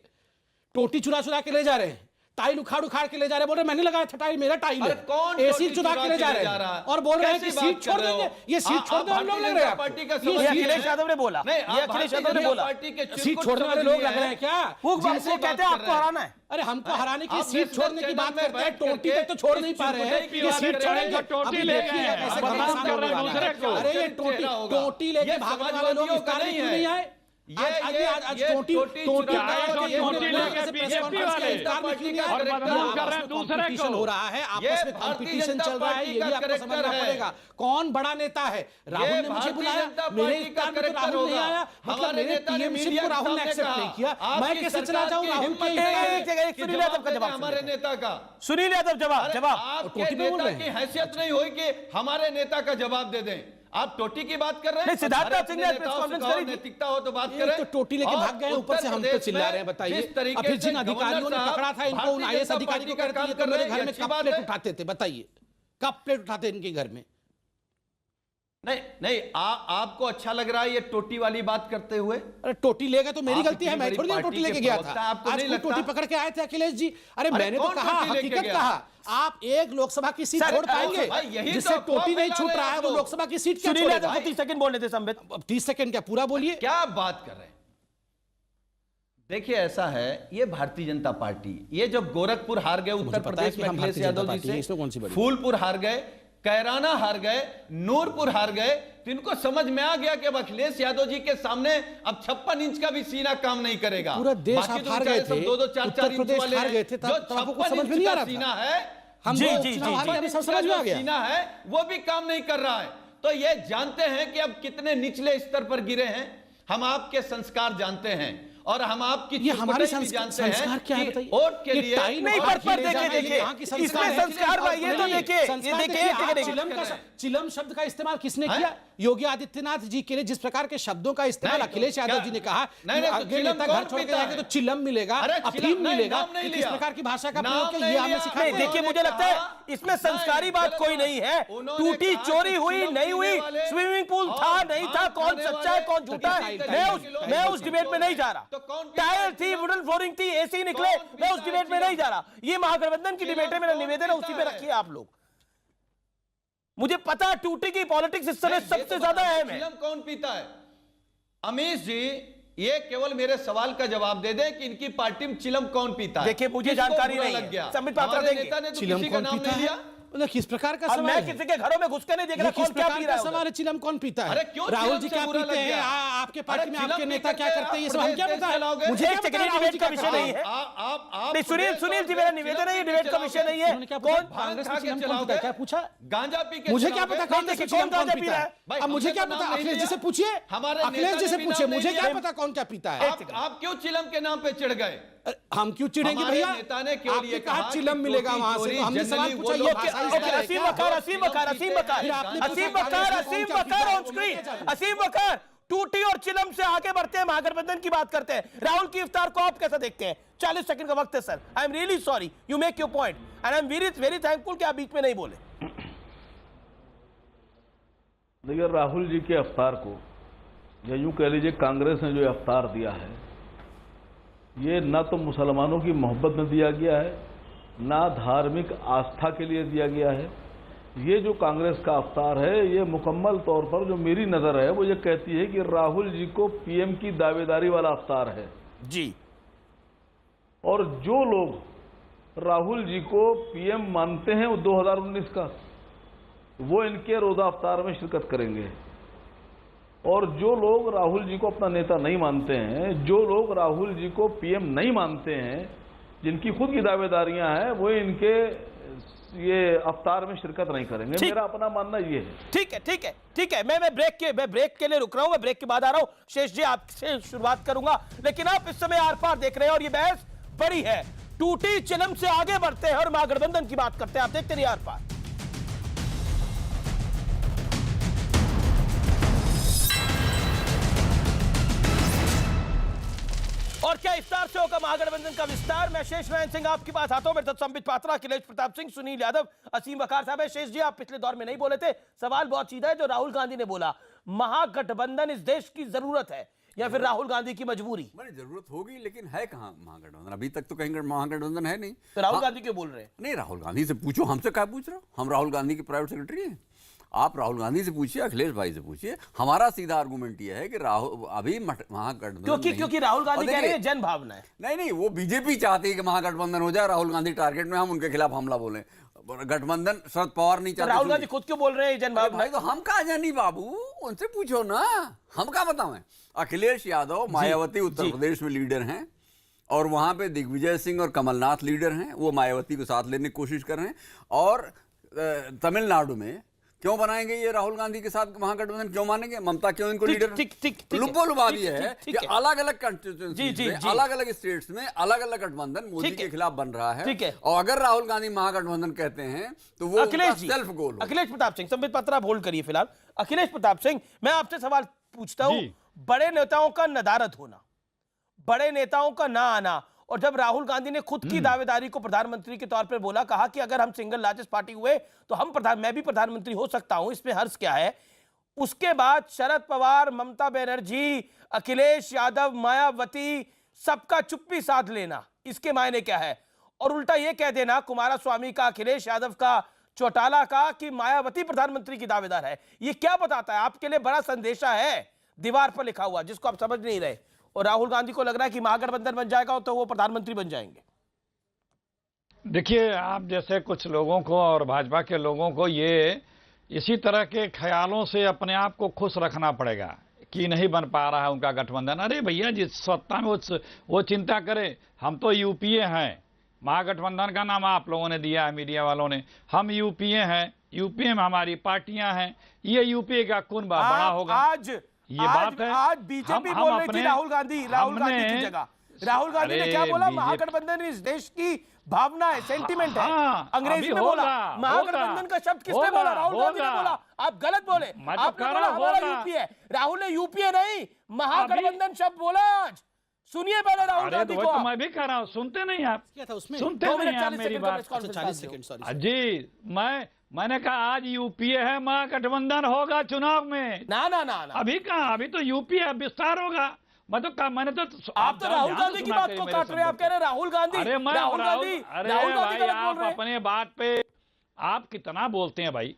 टोटी चुरा के ले जा रहे हैं, टाइल उखाड़ के ले जा रहे हैं, बोल रहे मैंने लगाया था टाइल, मेरा टाइल है। कौन एसी चुरा के ले जा रहे हैं और बोल रहे हैं कि सीट छोड़ देंगे। ये सीट छोड़ दो, हम लोग लग रहे हैं पार्टी का ये अखिलेश यादव ने बोला, ये अखिलेश यादव ने बोला। पार्टी के सीट छोड़ने वाले लोग लग रहे हैं क्या? वो कहते हैं आपको हराना है। अरे हमको हराने की, आप सीट छोड़ने की बात करते हैं, टोटी तक तो छोड़ नहीं पा रहे हैं, ये सीट छोड़ेंगे। टोटी ले गए हैं, कैसे बदनाम घमासान कर रहे हैं होने वाला है। दूसरे को। अरे ये टोटी लेके भागने वाले लोग इफ्तार में क्यों नहीं आए? आज टोटी बीजेपी वाले और बदनाम कर रहे हैं दूसरे को। हो रहा है, आपस में कंपटीशन चल रहा है, ये भी आपको समझना पड़ेगा। कौन बड़ा नेता है? राहुल ने मुझे बुलाया, मेरे इफ्तार में तो राहुल नहीं आया, मतलब मेरे टीएमसी को राहुल ने एक्सेप्ट नहीं किया, मैं कैसे चला जाऊं राहुल के? सुनील यादव का जवाब, हमारे नेता का, सुनील यादव जवाब। आपके नेता की हैसियत नहीं हुई कि हमारे नेता का जवाब दे दें। आप टोटी की बात कर रहे हैं? सिद्धार्थ सिंह ने प्रेस कॉन्फ्रेंस करी, नैतिकता हो तो बात करें। तो टोटी लेके भाग गए, ऊपर से हम पे चिल्ला रहे हैं, बताइए। फिर जिन अधिकारियों ने पकड़ा था इनको, उन आईएएस अधिकारी को कहते हैं तो मेरे घर में कब प्लेट उठाते थे, बताइए कब प्लेट उठाते इनके घर में? नहीं, आपको अच्छा लग रहा है ये टोटी वाली बात करते हुए? अरे टोटी ले गए तो मेरी गलती है, मैं थोड़ी ना टोटी लेके गया था। आज कोई टोटी पकड़ के आए थे अखिलेश जी? अरे मैंने तो कहा, हकीकत कहा, आप एक लोकसभा की सीट छोड़ पाएंगे जिससे टोटी नहीं छूट रहा है, वो लोकसभा की सीट क्या छोड़ेगा? 30 सेकंड बोलने थे संबित। 30 सेकंड क्या, पूरा बोलिए। क्या बात कर रहे हैं? देखिए, ऐसा है, ये भारतीय जनता पार्टी, ये जब गोरखपुर हार गए उत्तर प्रदेश में अखिलेश यादव जी से, फूलपुर हार गए, कैराना हार गए, नूरपुर हार गए, तो इनको समझ में आ गया कि अब अखिलेश यादव जी के सामने अब 56 इंच का भी सीना काम नहीं करेगा। पूरा देश आप हार गए थे, 2-2, 4-4 इंच वाले हार गए थे, जो 56 इंच का सीना है, हम समझ में आ गया, सीना है वो भी काम नहीं कर रहा है। तो ये जानते हैं कि अब कितने निचले स्तर पर गिरे हैं, हम आपके संस्कार जानते हैं और हम आपकी ये हमारे चुटपुटाई भी जानते संस्कार हैं क्या है कि बताइए? वोट के ये लिए टाई नहीं, और पर खीरे जाने के देखिए, यहाँ की इसमें संस्कार है। संस्कार भाई, ये तो देखिए, संस्कार ये देखिए, देखिए, देखिए, चिलम देखिए। चिलम शब्द का इस्तेमाल किसने किया? योगी आदित्यनाथ जी के लिए जिस प्रकार के शब्दों का इस्तेमाल नहीं, अखिलेश यादव क्या- जी ने कहा नहीं, नहीं, तो आगे चिलम नेता कौन घर छोड़ के पीता जाएंगे है? तो चिलम मिलेगा, अरे अफीम चिलम नहीं, मिलेगा, नाम नहीं किस लिया। प्रकार की भाषा का नाम प्रयोग किया नहीं ये हमें लिया। सिखाते नहीं, हैं। देखिए, मुझे लगता है इसमें संस्कारी बात कोई नहीं है। टूटी चोरी हुई नहीं हुई, स्विमिंग पूल था नहीं था, कौन सच्चा है कौन झूठा है, मैं उस डिबेट में नहीं जा रहा। टायर थी, वुडन फ्लोरिंग थी, एसी निकले, मैं उस डिबेट में नहीं जा रहा। ये महागठबंधन की डिबेट है, मेरा निवेदन है उसी पे रखिए आप लोग। मुझे पता है टूटी की पॉलिटिक्स इस समय सबसे ज्यादा अहम है। चिलम कौन पीता है? अमीश जी, ये केवल मेरे सवाल का जवाब दे दें कि इनकी पार्टी में चिलम कौन पीता है। देखिए, मुझे किसको जानकारी बुरा नहीं लग है। गया? संबित पात्रा हमारे देंगे। नेता ने तो चिलम किसी का कौन नाम पीता नहीं है? लिया। मतलब किस प्रकार का अब सवाल मैं है? किसी के घरों में घुस कर नहीं देख रहा ये किस कौन क्या प्रकार पी का रहा है सवाल है? चिलम कौन पीता है? अरे क्यों राहुल चिलम जी से क्या बुरा पीते लग हैं? गया? आपके पार्टी अरे में चिलम आपके पी नेता के क्या करते हैं? ये सब हम क्या पता चलाओगे? है? मुझे क्या एक पता सेकंड, राहुल डिबेट जी का क्या विषय करते नहीं हैं? है। नहीं, सुनील जी, मेरा निवेदन है, ये डिबेट का विषय नहीं है। उन्होंने क्या कौन पूछा? कांग्रेस में चिलम कौन पीता है? क्या पूछा? गांजा पी के मुझे क्या चलाओगे? पता कांग्रेस में देखिए, चिलम कौन कौन गांजा पी पीता रहा है? है? भाई, अब मुझे हमने क्या तो पता? नाम नहीं अखिलेश जी लिया। से पूछिए, हमारे अखिलेश नेता जी ने से भी पूछिए, नाम मुझे नहीं क्या लिया। पता कौन क्या पीता है? आप क्यों चिलम के नाम पे चिढ़ गए? हम क्यों चिढ़ेंगे हमारे भैया? नेता ने केवल आपने ये कहा कहा चिलम कि मिलेगा टोटी वहां से, चोरी तो हमने सवाल जनरली पूछा वो ये लोग भाषा इस ओके, तरह है असीम क्या? बकर, असीम बकर, असीम बकर, फिर आपने पूछा असीम बकर, कांग्रेस में असीम कौन क्या बकर पीता है? On screen. असीम बकर, टूटी और चिलम से आगे बढ़ते हैं, महागठबंधन की बात करते हैं। राहुल की इफ्तार को आप कैसा देखते हैं? 40 सेकंड का वक्त है sir. I am really sorry, you make your point and I am very thankful कि आप बीच में नहीं बोले। देखिए, राहुल जी के अवतार को, या यूं कह लीजिए कांग्रेस ने जो अवतार दिया है, ये ना तो मुसलमानों की मोहब्बत में दिया गया है, ना धार्मिक आस्था के लिए दिया गया है। ये जो कांग्रेस का अवतार है, ये मुकम्मल तौर पर जो मेरी नज़र है वो ये कहती है कि राहुल जी को पीएम की दावेदारी वाला अवतार है जी। और जो लोग राहुल जी को पीएम मानते हैं वो 2019 का, वो इनके रोजा अवतार में शिरकत करेंगे। और जो लोग राहुल जी को अपना नेता नहीं मानते हैं, जो लोग राहुल जी को पीएम नहीं मानते हैं, जिनकी खुद की दावेदारियां हैं, वो इनके ये अवतार में शिरकत नहीं करेंगे। मेरा अपना मानना ये है। ठीक है, ठीक है, ठीक है। मैं ब्रेक के लिए रुक रहा हूं, मैं ब्रेक के बाद आ रहा हूं। शेष जी, आपसे शुरुआत करूंगा, लेकिन आप इस समय आर पार देख रहे हैं और ये बहस बड़ी है। टूटी चिलम से आगे बढ़ते हैं और महागठबंधन की बात करते हैं। आप देखते नहीं आर पार। और क्या इफ्तार से होगा महागठबंधन का विस्तार? मैं शेष नारायण सिंह आपके पास आता हूं। मेरे साथ संबित पात्रा, अखिलेश प्रताप सिंह, सुनील यादव, असीम बकार साहब है। शेष जी, आप पिछले दौर में नहीं बोले थे। सवाल बहुत सीधा है जो राहुल गांधी ने बोला, महागठबंधन इस देश की जरूरत है या फिर राहुल गांधी की मजबूरी? मैंने जरूरत होगी, लेकिन है कहाँ महागठबंधन? अभी तक तो कहीं महागठबंधन है नहीं। तो राहुल गांधी क्यों बोल रहे हैं? नहीं, राहुल गांधी से पूछो, हमसे क्या पूछ रहे हो? हम राहुल गांधी के प्राइवेट सेक्रेटरी हैं। आप राहुल गांधी से पूछिए, अखिलेश भाई से पूछिए। हमारा सीधा आर्गुमेंट यह है कि राहुल अभी महागठबंधन क्योंकि राहुल गांधी कह रहे हैं जन भावना है। नहीं, वो बीजेपी चाहती है कि महागठबंधन हो जाए, राहुल गांधी टारगेट में, हम उनके खिलाफ हमला बोले। गठबंधन शरद पवार नहीं चाहते। राहुल गांधी खुद क्यों बोल रहे हैं जन भावना? भाई तो हम कहा जानी बाबू, उनसे पूछो ना, हम क्या बताएं। अखिलेश यादव, मायावती उत्तर प्रदेश में लीडर हैं और वहां पे दिग्विजय सिंह और कमलनाथ लीडर हैं। वो मायावती को साथ लेने की कोशिश कर रहे हैं। और तमिलनाडु में क्यों बनाएंगे ये राहुल गांधी के साथ महागठबंधन? क्यों मानेंगे? ममता क्यों इनको लीडर? लुपोलुबाद ये है कि अलग अलग कंस्टिट्यूएंसी में, अलग अलग स्टेट्स में अलग अलग गठबंधन मोदी के खिलाफ बन रहा है। और अगर राहुल गांधी महागठबंधन कहते हैं तो वो सेल्फ गोल। अखिलेश प्रताप सिंह, संबित पात्रा आप होल्ड करिए फिलहाल। अखिलेश प्रताप सिंह, मैं आपसे सवाल पूछता हूं, बड़े नेताओं का नदारद होना, बड़े नेताओं का ना आना, और जब राहुल गांधी ने खुद की दावेदारी को प्रधानमंत्री के तौर पर बोला, कहा कि अगर हम सिंगल लार्जेस्ट पार्टी हुए तो मैं भी प्रधानमंत्री हो सकता हूं, इसमें हर्ष क्या है? उसके बाद शरद पवार, ममता बनर्जी, अखिलेश यादव, मायावती, सबका चुप्पी साध लेना, इसके मायने क्या है? और उल्टा यह कह देना कुमारस्वामी का, अखिलेश यादव का, चौटाला का कि मायावती प्रधानमंत्री की दावेदार है। ये क्या बताता है? आपके लिए बड़ा संदेशा है दीवार पर लिखा हुआ, जिसको आप समझ नहीं रहे, और राहुल गांधी को लग रहा है कि महागठबंधन बन जाएगा तो वो प्रधानमंत्री बन जाएंगे। देखिए, आप जैसे कुछ लोगों को और भाजपा के लोगों को ये इसी तरह के ख्यालों से अपने आप को खुश रखना पड़ेगा कि नहीं बन पा रहा है उनका गठबंधन। अरे भैया, जिस सत्ता में वो चिंता करे। हम तो यूपीए हैं, महागठबंधन का नाम आप लोगों ने दिया है, मीडिया वालों ने। हम यूपीए हैं, यूपीए में हमारी पार्टियां हैं। ये यूपीए का कौन बड़ा होगा? आज ये बात है। आज बीजेपी बोल रही थी राहुल गांधी की जगह। राहुल गांधी ने क्या बोला? महागठबंधन इस देश की भावना है, सेंटिमेंट है। अंग्रेजी में बोला। महागठबंधन का शब्द किसने बोला? राहुल गांधी ने बोला। आप गलत बोले। आपने बोला हमारा यूपीए। राहुल ने यूपीए नहीं, महागठबंधन शब्द बोला। आज सुनिए पहले राहुल गांधी को। मैं भी कह रहा हूं, सुनते नहीं आप? क्या था उसमें? सुनते नहीं आप मेरी बात? 40 सेकंड, सॉरी जी, मैंने कहा आज यूपीए है, महागठबंधन होगा चुनाव में। ना ना ना ना, अभी कहा, अभी तो यूपीए विस्तार होगा। मैंने तो आप तो राहुल गांधी की बात को काट रहे हैं। आप कह रहे हैं राहुल गांधी। अरे मैं राहुल गांधी आप अपने बात पे आप कितना बोलते हैं भाई?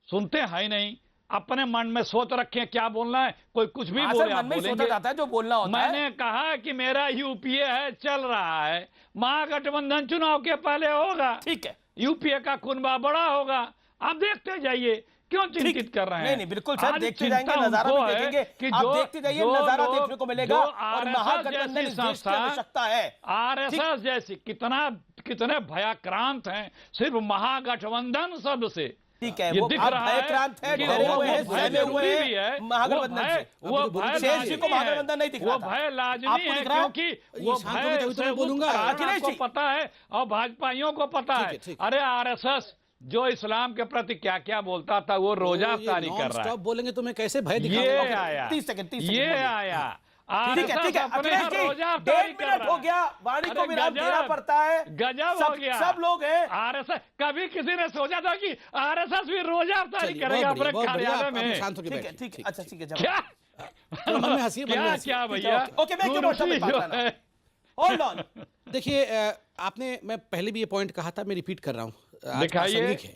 सुनते हैं ही नहीं। अपने मन में सोच रखे हैं क्या बोलना है। कोई कुछ भी बोले आप बोलेंगे। जाता है जो बोलना होता है। मैंने कहा कि मेरा यूपीए है, चल रहा है। महागठबंधन चुनाव के पहले होगा। ठीक है, यूपीए का कुनबा बड़ा होगा। आप देखते जाइए, क्यों चिंतित कर रहे हैं? नहीं बिल्कुल सर, देखते जाएंगे, नजारा भी देखेंगे कि आप देखते जाइए, नजारा देखने को मिलेगा। और महागठबंधन इस देश की आवश्यकता है। आरएसएस जैसी कितने भयाक्रांत हैं सिर्फ महागठबंधन शब्द से। ठीक है, ये वो दिख रहा भयक्रांत है, डरे हुए हैं, सहमे हुए हैं महागठबंधन से। वो भय शेष जी को महागठबंधन नहीं दिख रहा वो भय लाजमी है, क्योंकि वो भय से बोलूंगा। अखिलेश को पता है और भाजपाइयों को पता है। अरे आरएसएस जो इस्लाम के प्रति क्या क्या बोलता था, वो रोजा अफ्तारी कर रहा है। बोलेंगे तो मैं कैसे भय दिखाऊंगा? ये आया, 30 सेकंड ये आया। ठीक है अखिलेश जी, 1.5 मिनट हो गया, वाणी को विराम देना पड़ता है। गजब हो गया। सब लोग हैं आरएसएस। कभी किसी ने सोचा था कि आरएसएस भी रोजा अफ्तारी करेगा अपने कार्यालय में? ठीक है, अच्छा ठीक है। क्या क्या भैया? ओके, मैं क्यों बोलता हूं? Hold on. देखिए, आपने, मैं पहले भी ये पॉइंट कहा था, मैं रिपीट कर रहा हूं। दिखाइए।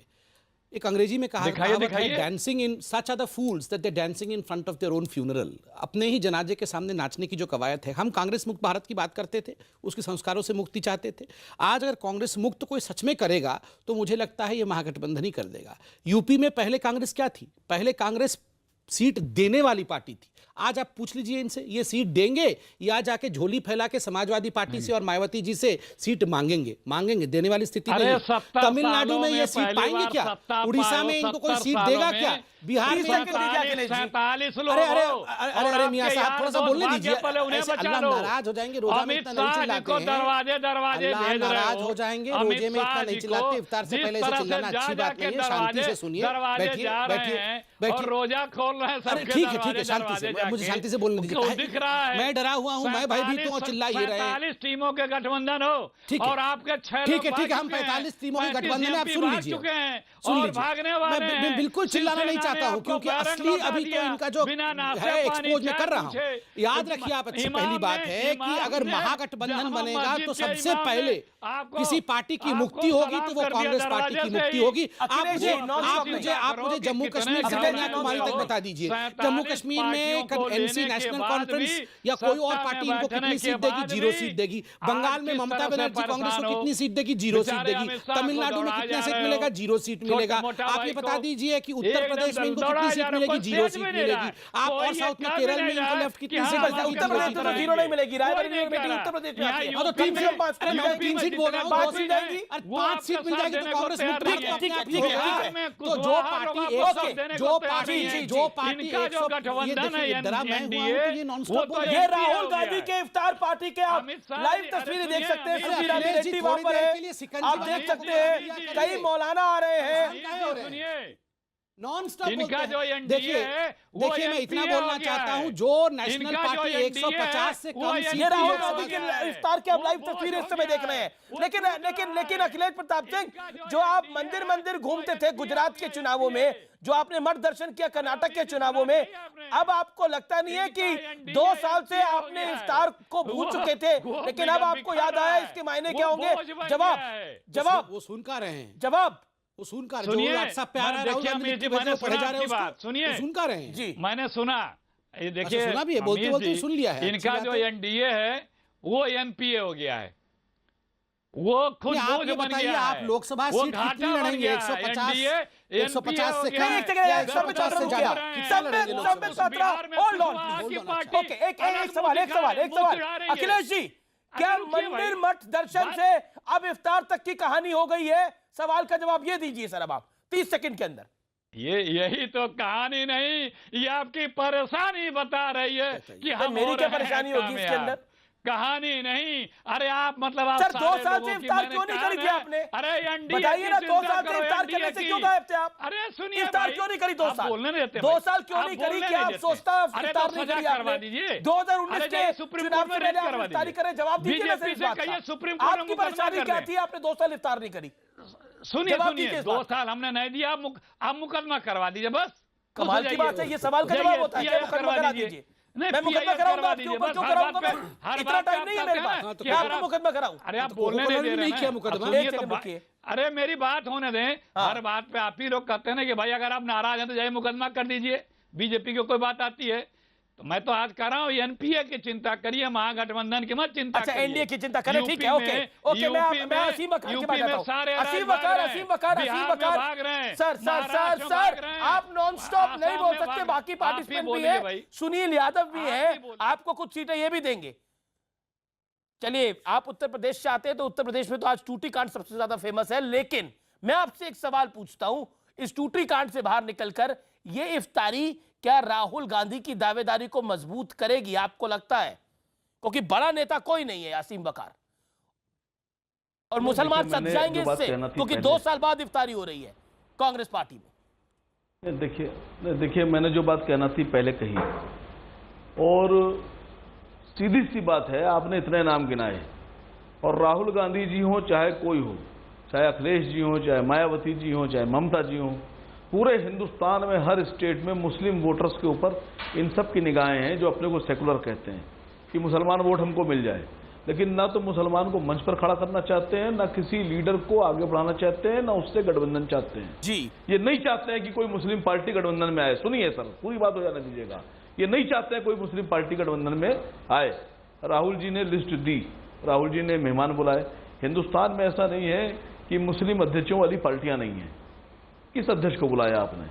एक अंग्रेजी में कहा दिखाइए। Dancing in such are the fools that they dancing in front of their own funeral. अपने ही जनाजे के सामने नाचने की जो कवायद है। हम कांग्रेस मुक्त भारत की बात करते थे, उसके संस्कारों से मुक्ति चाहते थे। आज अगर कांग्रेस मुक्त कोई सच में करेगा तो मुझे लगता है ये महागठबंधन ही कर देगा। यूपी में पहले कांग्रेस क्या थी? पहले कांग्रेस सीट देने वाली पार्टी थी। आज आप पूछ लीजिए इनसे, ये सीट देंगे या जाके झोली फैला के समाजवादी पार्टी से और मायावती जी से सीट मांगेंगे? देने वाली स्थिति नहीं। तमिलनाडु में ये सीट पाएंगे क्या? उड़ीसा में इनको कोई सीट देगा क्या? बिहार में? 47 लोग। अरे मियां साहब, थोड़ा सा बोलने दीजिए। अल्लाह नाराज हो जाएंगे, रोजा में इतना नहीं चिल्लाते हैं। दरवाजे नाराज हो जाएंगे, रोजे में इतना नहीं चिल्लाते। इफ्तार से पहले से चिल्लाना अच्छी बात नहीं है। शांति से सुनिए, बैठिए। रोजा खोल रहे हैं। अरे ठीक है, शांति से, मुझे शांति से बोलने दीजिए। दिख रहा है मैं डरा हुआ हूं, मैं भयभीत हूं और चिल्ला ही रहे हैं। 45 टीमों के गठबंधन हो और आपके 6 ठीक है, हम 45 टीमों के गठबंधन है। आप सुन लीजिए, भागने वाले हैं। मैं बिल्कुल चिल्लाना नहीं चाहता हूं, क्योंकि असली अभी तो इनका जो है एक्सपोज में कर रहा हूं। याद रखिए आप, अच्छी पहली बात है कि अगर महागठबंधन बनेगा तो सबसे पहले किसी पार्टी की मुक्ति होगी तो वो कांग्रेस पार्टी की मुक्ति होगी। आप मुझे जम्मू कश्मीर से कन्याकुमारी तक बता दीजिए, जम्मू कश्मीर में एनसी नेशनल कॉन्फ्रेंस या कोई और पार्टी इनको कितनी सीट देगी? 0 सीट देगी। बंगाल में ममता बनर्जी कांग्रेस को कितनी सीट देगी? 0 सीट देगी। तमिलनाडु में कितना सीट मिलेगा? 0 सीट मिलेगा। आप ये बता दीजिए कि उत्तर प्रदेश में इनको कितनी सीट मिलेगी? 0 सीट मिलेगी। आप और साउथ में केरल में इनको लेफ्ट कितनी सीट मिलेगी? उत्तर प्रदेश में 0 नहीं मिलेगी। रायबरेली में बेटी उत्तर प्रदेश में आती है। तो 3 सीट बोल रहा हूं, 2 सीट आएगी और 5 सीट मिल जाएगी तो कांग्रेस मुक्त भारत को अपने आप ही होगा। तो जो पार्टी ये राहुल गांधी के इफ्तार पार्टी के आप लाइव तस्वीरें देख सकते हैं। रेड्डी वहां पर है, आप देख सकते हैं। कई मौलाना आ रहे हैं। नॉन स्टॉप इनका जो देखिए मैं इतना बोलना चाहता हूं, जो नेशनल पार्टी 150 से कम ये राहुल गांधी के इफ्तार के आप लाइव तस्वीरें इस समय देख रहे हैं। लेकिन अखिलेश प्रताप सिंह, जो आप मंदिर घूमते थे गुजरात के चुनावों में, जो आपने मठ दर्शन किया कर्नाटक के चुनावों में, अब आपको लगता नहीं है कि 2 साल से आपने इफ्तार को भूल चुके थे, लेकिन अब आपको याद आया इसके मायने क्या होंगे? जवाब वो सुन कर रहे हैं। जवाब वो सुनकर जो व्हाट्सएप पे आ रहा है, राहुल गांधी की वजह से पढ़े जा रहे हैं उसको, सुनिए, सुनकर रहे हैं जी। मैंने सुना, ये देखिए, सुना भी है, बोलते सुन लिया है। इनका जो एनडीए है वो एनपीए हो गया है, वो खुद बोझ बन गया है। आप लोकसभा सीट कितनी लड़ेंगे? 150 से कम, 150 से ज्यादा? अखिलेश जी, क्या मंदिर मठ दर्शन से अब इफ्तार तक की कहानी हो गई है? सवाल का जवाब ये दीजिए सर, अब आप 30 सेकंड के अंदर। यही तो कहानी नहीं, ये आपकी परेशानी बता रही है कि हम मेरी हो क्या रहे हैं परेशानी होगी इसके कामयाब। अंदर? कहानी नहीं, अरे आप मतलब आप सर 2 सारे साल लोगों से की इफ्तार मैंने क्यों नहीं कहा करी थी ना, आपने? अरे एनडीए बताइए ना, 2 साल से इफ्तार करने से क्यों गायब थे आप? अरे सुनिए इफ्तार भाई, क्यों नहीं करी 2 आप साल? बोलने देते 2 भाई। साल क्यों आप नहीं करी? बोलने क्या नहीं आप देते। सोचता अरे इफ्तार तो नहीं सजा करी करवा आपने? दीजिए। 2019 अरे के जाइए सुप्रीम चुनाव कोर्ट में से पहले रेड आप करवा इफ्तारी दीजिए। करें, जवाब दीजिए ना सर बीजेपी इस से बात कहिए का। सुप्रीम कोर्ट में आपकी मुकदमा परेशानी कर क्या दें। थी? आपने 2 साल इफ्तार नहीं करी। सुनिए जवाब सुनिए, दीजिए इस 2 बात का। साल हमने नहीं दिया, आप मुकदमा करवा दीजिए बस। कमाल की बात है, ये सवाल का जवाब होता है क्या? मुकदमा करा दीजिए। मैं मुकदमा कराऊंगा आपके ऊपर, क्यों कराऊंगा मैं? इतना टाइम नहीं है मेरे पास कि आपको मुकदमा कराऊं। अरे आप बोलने नहीं दे रहे नहीं किया हैं। मुकदमा। अब सुनिए चलिए, तो रुकिए। अरे मेरी बात होने दें। हर बात पे आप ही लोग कहते हैं ना कि भाई अगर आप नाराज हैं तो जाइए मुकदमा कर दीजिए। बीजेपी की कोई बात आती है तो मैं तो आज कर रहा हूँ एनपीए की चिंता करिए, महागठबंधन की मत चिंता अच्छा, करिए। एनडीए की चिंता करें, ठीक है, ओके ओके। मैं असीम वकार की बात करता हूं। असीम वकार भाग रहे हैं। सर आप नॉन स्टॉप नहीं बोल सकते, बाकी पार्टिसिपेंट भी है, सुनील यादव भी है, आपको कुछ सीटें ये भी देंगे। चलिए, आप उत्तर प्रदेश से आते हैं तो उत्तर प्रदेश में तो आज टूटी कांड सबसे ज्यादा फेमस है, लेकिन मैं आपसे एक सवाल पूछता हूं, इस टूटी कांड से बाहर निकलकर ये इफ्तारी क्या राहुल गांधी की दावेदारी को मजबूत करेगी, आपको लगता है? क्योंकि बड़ा नेता कोई नहीं है असीम वकार, और मुसलमान सच जाएंगे इससे, क्योंकि 2 साल बाद इफ्तारी हो रही है कांग्रेस पार्टी में। देखिए मैंने जो बात कहना थी पहले कही, और सीधी सी बात है, आपने इतने नाम गिनाए, और राहुल गांधी जी हो चाहे कोई हो, चाहे अखिलेश जी हो, चाहे मायावती जी हो, चाहे ममता जी हो, पूरे हिंदुस्तान में हर स्टेट में मुस्लिम वोटर्स के ऊपर इन सब की निगाहें हैं जो अपने को सेकुलर कहते हैं कि मुसलमान वोट हमको मिल जाए, लेकिन ना तो मुसलमान को मंच पर खड़ा करना चाहते हैं, ना किसी लीडर को आगे बढ़ाना चाहते हैं, ना उससे गठबंधन चाहते हैं। जी, ये नहीं चाहते हैं कि कोई मुस्लिम पार्टी गठबंधन में आए। सुनिए सर, पूरी बात हो जाने दीजिएगा। ये नहीं चाहते हैं कोई मुस्लिम पार्टी गठबंधन में आए। राहुल जी ने लिस्ट दी, राहुल जी ने मेहमान बुलाए। हिंदुस्तान में ऐसा नहीं है कि मुस्लिम अध्यक्षों वाली पार्टियां नहीं हैं। किस अध्यक्ष को बुलाया आपने?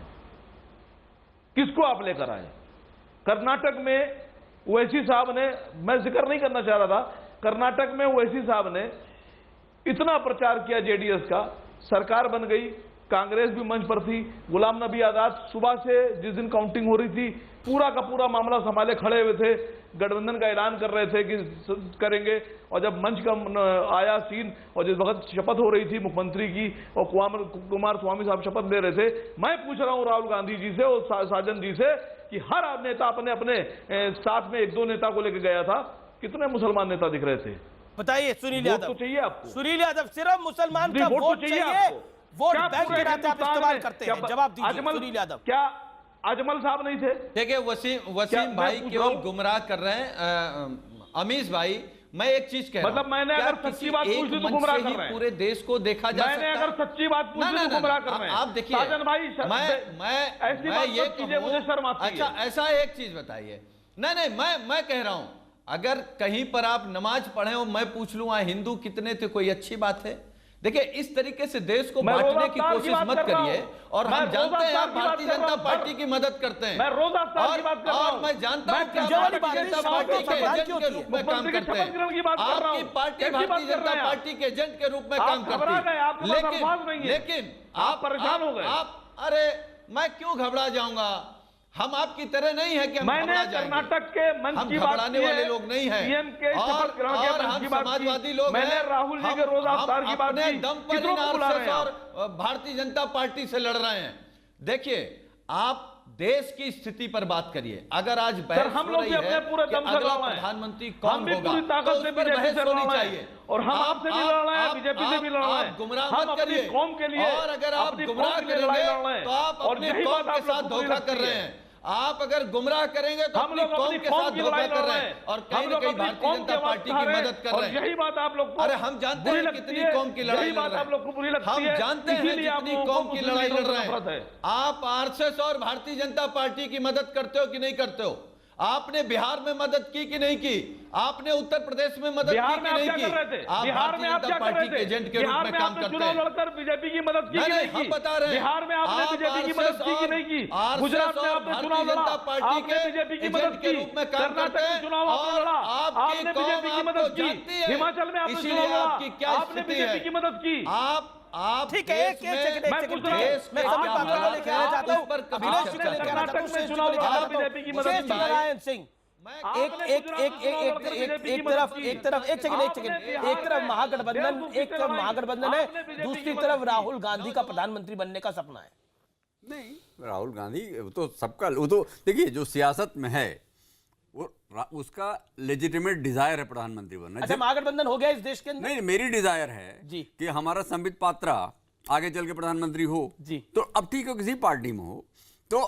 किसको आप लेकर आए? कर्नाटक में ओवैसी साहब ने, मैं जिक्र नहीं करना चाह रहा था, कर्नाटक में ओवैसी साहब ने इतना प्रचार किया जेडीएस का, सरकार बन गई, कांग्रेस भी मंच पर थी, गुलाम नबी आजाद सुबह से जिस दिन काउंटिंग हो रही थी पूरा का पूरा मामला संभाले खड़े हुए थे, गठबंधन का ऐलान कर रहे थे कि करेंगे, और जब मंच का आया सीन और जिस वक्त शपथ हो रही थी मुख्यमंत्री की और कुमार स्वामी साहब शपथ ले रहे थे, मैं पूछ रहा हूं राहुल गांधी जी से और साजन जी से कि हर नेता अपने अपने साथ में 1-2 नेता को लेकर गया था, कितने मुसलमान नेता दिख रहे थे? बताइए सुनील यादव। तो चाहिए आपको? सुनील यादव, सिर्फ मुसलमान का वोट चाहिए, वोट बैंक के नाते आप इस्तेमाल करते हैं। जवाब दीजिए सुनील यादव। क्या अजमल साहब नहीं थे? देखिए वसीम भाई केवल गुमराह कर रहे हैं। अमीश भाई, मैं एक चीज कह रहा हूं, मतलब मैंने अगर सच्ची बात पूछ ली तो गुमराह कर रहे हैं। पूरे देश को देखा जा सकता है। मैंने अगर सच्ची बात पूछ ली तो गुमराह कर रहे हैं। आप देखिए साजन भाई, मैं ये कीजिए, मुझे शर्म आती है। अच्छा, ऐसा एक चीज बताइए। नहीं, मैं कह रहा हूं, अगर कहीं पर आप नमाज पढ़े और मैं पूछ लूं हिंदू कितने थे, कोई अच्छी बात है? देखिए, इस तरीके से देश को बांटने की कोशिश मत करिए। और हम जानते हैं आप भारतीय जनता पार्टी की मदद करते हैं, और मैं जानता हूं कि आप भारतीय जनता पार्टी के एजेंट के रूप में काम करते हैं। आपकी पार्टी भारतीय जनता पार्टी के एजेंट के रूप में काम करती है, लेकिन आप परेशान हो गए। अरे मैं क्यों घबरा जाऊंगा? हम आपकी तरह नहीं है कि हम घबरा जाएंगे। कर्नाटक के मंच की बात घबराने वाले लोग नहीं हैं, और हम समाजवादी लोग हैं। मैंने राहुल जी के रोजा अफ्तार की बात की, दम पर आरएसएस और भारतीय जनता पार्टी से लड़ रहे हैं। देखिए, आप देश की स्थिति पर बात करिए। अगर आज बहस हम हो लोग रही है पूरे दम कि से अगला लड़ रहे हैं, प्रधानमंत्री कौन हम भी होगा, पूरी ताकत तो से उस पर बीजेपी बहस से होनी लड़ रहे हैं, चाहिए। और हम आपसे भी लड़ रहे हैं, बीजेपी से भी लड़ रहे हैं। गुमराह हम मत अपनी करिए, कौम के लिए, और अगर आप गुमराह करेंगे तो आप अपनी कौम के साथ धोखा कर रहे हैं। आप अगर गुमराह करेंगे तो अपनी कौम के साथ धोखा कर रहे हैं, और कहीं ना कहीं भारतीय जनता पार्टी की मदद कर रहे हैं। यही बात आप लोग, अरे हम जानते हैं कितनी कौम की लड़ाई लड़ रहे हैं, हम जानते हैं कितनी कौम की लड़ाई लड़ रहे हैं। आप आरएसएस और भारतीय जनता पार्टी की मदद करते हो कि नहीं करते हो? आपने बिहार में मदद की कि नहीं की? आपने उत्तर प्रदेश में मदद की कि नहीं की? आप भारतीय जनता पार्टी के एजेंट के रूप में काम करते हैं। लड़कर बीजेपी की मदद की कि नहीं की? हम बता रहे हैं, बिहार में आपने बीजेपी की मदद की कि नहीं की? गुजरात में आपने चुनाव लड़ा, आपने बीजेपी की मदद की। कर्नाटक में चुनाव आपने लड़ा, आपने बीजेपी की मदद की। हिमाचल में आपने चुनाव लड़ा, आपने बीजेपी की मदद की। आप ठीक है, मैं समझ बात को लेकर चाहता हूं, उस पर कभी अखिलेश जी को लेकर आना चाहता हूं, शेष जी को लेकर आना चाहता हूं। शेष नारायण सिंह, एक तरफ महागठबंधन है, दूसरी तरफ राहुल गांधी का प्रधानमंत्री बनने का सपना है। नहीं, राहुल गांधी तो सबका, वो तो देखिए जो सियासत में है वो उसका लेजिटिमेट डिजायर है प्रधानमंत्री बनना। अच्छा, महागठबंधन हो गया इस देश के अंदर? नहीं, मेरी डिजायर है जी कि हमारा संबित पात्रा आगे चल के प्रधानमंत्री हो जी। तो अब ठीक है, किसी पार्टी में हो तो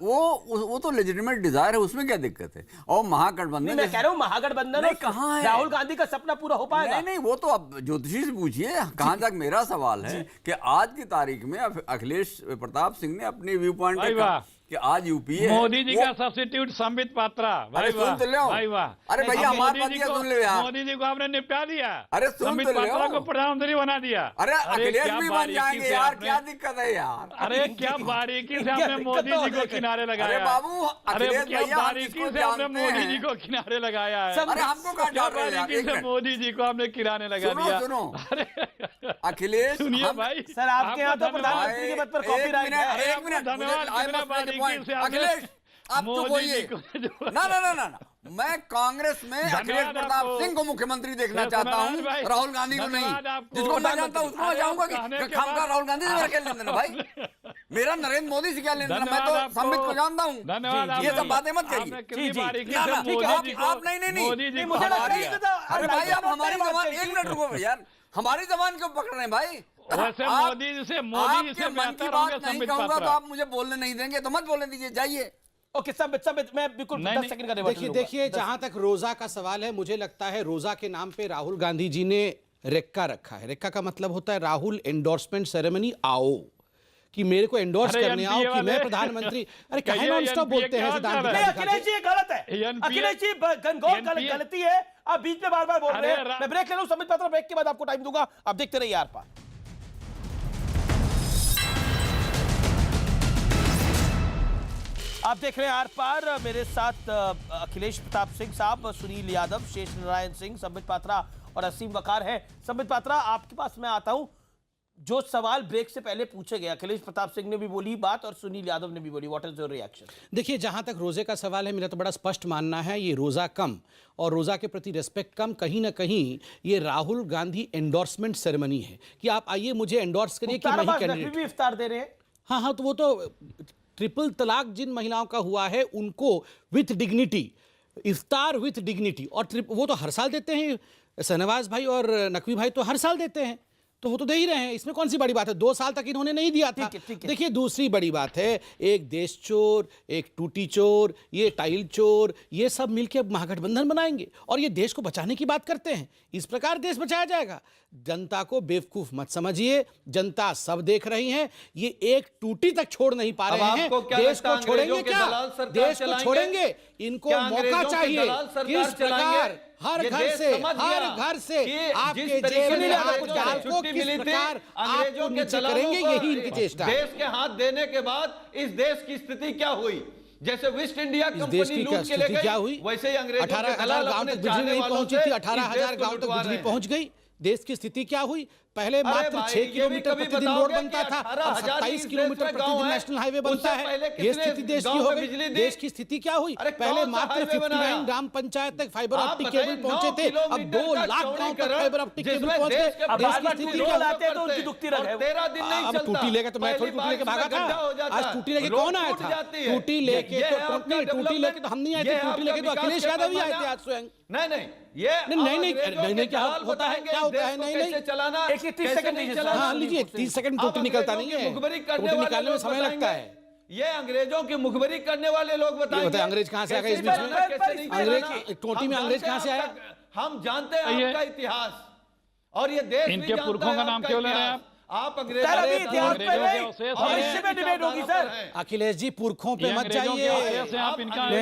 वो तो लेजिटिमेट डिजायर है, उसमें क्या दिक्कत है। और महागठबंधन, मैं कह रहा हूं महागठबंधन कहाँ है, राहुल गांधी का सपना पूरा हो पाएगा? नहीं, वो तो अब ज्योतिषी से पूछिए। कहां तक मेरा सवाल है कि आज की तारीख में अखिलेश प्रताप सिंह ने अपने व्यू पॉइंट कि आज यूपीए मोदी जी का सब्स्टिट्यूट संबित पात्रा। अरे सुन तो लो भाई वाह, अरे भैया हमारे बात सुन ले यार, मोदी जी को आपने निपटा दिया। अरे सुन संबित तो लो, पात्रा को प्रधानमंत्री बना दिया। अरे अखिलेश भी बन जाएंगे यार, क्या दिक्कत है यार। अरे क्या बारीकी से आपने मोदी जी को किनारे लगाया। अरे बाबू अखिलेश क्या बारीकी से आपने मोदी जी को किनारे लगाया है। अरे हमको क्या बारीकी से मोदी जी को आपने किनारे लगा दिया। सुनो अखिलेश, सुनिए भाई, सर आपके यहाँ तो प्रधानमंत्री के पद पर कॉपीराइट है। एक मिनट, धन्यवाद। अखिलेश आप तो बोलिए ना, मैं कांग्रेस में अखिलेश प्रताप सिंह को मुख्यमंत्री देखना चाहता हूँ, राहुल गांधी को नहीं। जिसको मैं जानता हूँ उसको मैं जाऊंगा कि खामखा राहुल गांधी से मेरा क्या लेना भाई, मेरा नरेंद्र मोदी से क्या लेना। मैं तो संबित को जानता हूँ, ये सब बातें मत करिए। आप नहीं, अरे भाई आप हमारी जबान, एक मिनट रुको यार, हमारी जबान क्यों पकड़ रहे हैं भाई। वैसे मोदी जी से मन की बात नहीं कहूंगा तो आप मुझे बोलने नहीं देंगे, तो मत बोलने दीजिए, जाइए। ओके, संबित मैं बिल्कुल 10 सेकंड का रिवर्सल लूंगा। देखिए जहां तक रोजा का सवाल है, मुझे लगता है रोजा के नाम पे राहुल गांधी जी ने रेक्का रखा है। रेक्का का मतलब होता है राहुल एंडोर्समेंट सेरेमनी आओ, कि मेरे को एंडोर्स करने आओ कि मैं प्रधानमंत्री। अरे कहे नॉन स्टॉप बोलते हैं। अखिलेश जी गलत है, अखिलेश जी गलती है, आप बीच में बार बार बोल रहे हैं। मैं ब्रेक ले लूं, संबित पात्रा, ब्रेक के बाद आपको टाइम दूंगा, आप देखते रहिए आर पार। आप देख रहे हैं आर पार, मेरे साथ अखिलेश प्रताप सिंह साहब, सुनील यादव, शेष नारायण सिंह, संबित पात्रा और असीम वकार हैं। संबित पात्रा, आपके पास मैं आता हूं। जो सवाल ब्रेक से पहले पूछे गए, अखिलेश प्रताप सिंह ने भी बोली बात और सुनील यादव ने भी बोली, व्हाट इज योर रिएक्शन? देखिए जहां तक रोजे का सवाल है, मेरा तो बड़ा स्पष्ट मानना है ये रोजा कम और रोजा के प्रति रिस्पेक्ट कम, कहीं ना कहीं ये राहुल गांधी एंडोर्समेंट सेरेमनी है कि आप आइए मुझे एंडोर्स करिए कि मैं ही कैंडिडेट। भी इफ्तार दे रहे हैं। हाँ, तो वो तो ट्रिपल तलाक जिन महिलाओं का हुआ है उनको with dignity, iftar with dignity, और वो तो हर साल देते हैं। शहनवाज भाई और नकवी भाई तो हर साल देते हैं, तो वो तो दे ही रहे हैं, इसमें कौन सी बड़ी बात है। 2 साल तक इन्होंने नहीं दिया था। देखिए दूसरी बड़ी बात है, एक देश चोर, एक टूटी चोर, ये टाइल चोर, ये सब मिलके महागठबंधन बनाएंगे और ये देश को बचाने की बात करते हैं। इस प्रकार देश बचाया जाएगा। जनता को बेवकूफ मत समझिए, जनता सब देख रही है। ये एक टूटी तक छोड़ नहीं पा रहे हैं। देश को छोड़ेंगे क्या? देश को छोड़ेंगे? इनको मौका चाहिए। किस प्रकार हर घर से आपके जेब में हाथ डाल को किस प्रकार आपको नीचे करेंगे, यही इनकी चेष्टा है। देश के हाथ देने के बाद इस देश की स्थिति क्या हुई? जैसे वेस्ट इंडिया कंपनी लूट के ले गई, क्या हुई? वैसे ही अंग्रेजों 18,000 गांव तक बिजली नहीं पहुंची थी, 18,000 गांव तक बिजली पहुंच गई। देश की स्थिति क्या हुई? पहले मात्र 6 किलोमीटर प्रतिदिन रोड बनता था, अब 27 किलोमीटर प्रतिदिन नेशनल हाईवे बनता है। ये स्थिति देश की हो गई। देश की स्थिति क्या हुई? पहले मात्र 59 ग्राम पंचायत तक फाइबर ऑप्टिक केबल पहुंचे थे, अब 2 लाख गांव तक फाइबर ऑप्टिक केबल पहुंच गए। देश की स्थिति क्या है? अब टूटी लेके तो मैं थोड़ी टूटी लेके भागा था। आज टूटी लेके कौन आया था? टूटी लेके तो हम नहीं आए थे, टूटी लेके तो अखिलेश यादव ही आए थे आज स्वयं। नहीं, क्या होता है? नहीं चलाना। 30 सेकंड लीजिए, 30 सेकंड टूटी निकलता नहीं है, टूटी निकालने में समय लगता है। ये अंग्रेजों की मुखबरी करने वाले लोग बताएंगे। अंग्रेज कहां से आ गए इस बीच में? अंग्रेज टोटी में अंग्रेज कहां से आया? हम जानते हैं आपका इतिहास और ये देश इनके पुरखों का नाम क्यों ले रहे हैं आप? अखिलेश जी पुरखों पे मत जाइए,